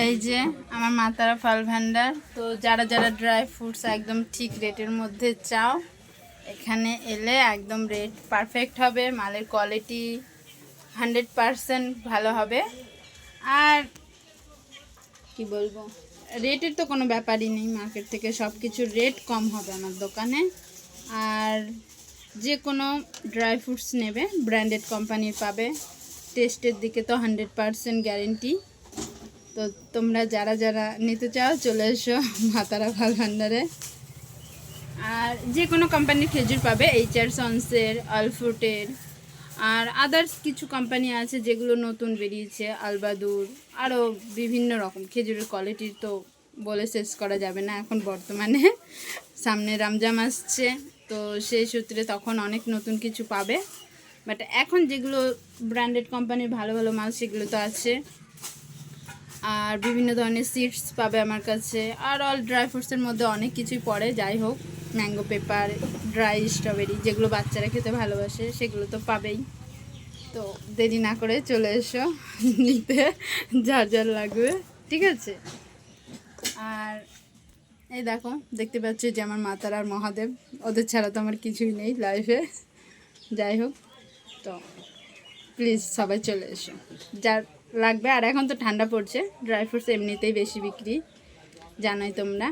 এই যে আমার মা তারা ফল ভান্ডার। তো যারা যারা ড্রাই ফ্রুটস একদম ঠিক রেটের মধ্যে চাও, এখানে এলে একদম রেট পারফেক্ট হবে, মালের কোয়ালিটি 100% ভালো হবে। আর কি বলবো, রেটের তো কোনো ব্যাপারই নেই, মার্কেট থেকে সব কিছুর রেট কম হবে আমার দোকানে। আর যে কোনো ড্রাই ফ্রুটস নেবে ব্র্যান্ডেড কোম্পানির পাবে, টেস্টের দিকে তো 100% গ্যারেন্টি। তো তোমরা যারা যারা নিতে চাও চলে এসো মা তারা ফল ভান্ডারে। আর যে কোনো কোম্পানির খেজুর পাবে, HR সন্সের, আলফ্রুটের, আর আদার্স কিছু কোম্পানি আছে যেগুলো নতুন বেরিয়েছে, আলবাদুর, আরও বিভিন্ন রকম খেজুরের কোয়ালিটি তো বলে শেষ করা যাবে না এখন বর্তমানে। সামনে রমজান আসছে, তো সেই সূত্রে তখন অনেক নতুন কিছু পাবে। বাট এখন যেগুলো ব্র্যান্ডেড কোম্পানির ভালো ভালো মাল সেগুলো তো আছে। আর বিভিন্ন ধরনের সিডস পাবে আমার কাছে। আর অল ড্রাই ফ্রুটসের মধ্যে অনেক কিছুই পড়ে, যাই হোক ম্যাঙ্গো পেপার, ড্রাই স্ট্রবেরি যেগুলো বাচ্চারা খেতে ভালোবাসে সেগুলো তো পাবেই। তো দেরি না করে চলে এসো নিতে, যার যার লাগবে, ঠিক আছে। আর এই দেখো, দেখতে পাচ্ছ যে আমার মা তারা আর মহাদেব, ওদের ছাড়া তো আমার কিছুই নেই লাইফে। যাই হোক, তো প্লিজ সবাই চলে এসো যার লাগবে। আর এখন তো ঠান্ডা পড়ছে, ড্রাই ফ্রুটস এমনিতেই বেশি বিক্রি, জানোই তোমরা।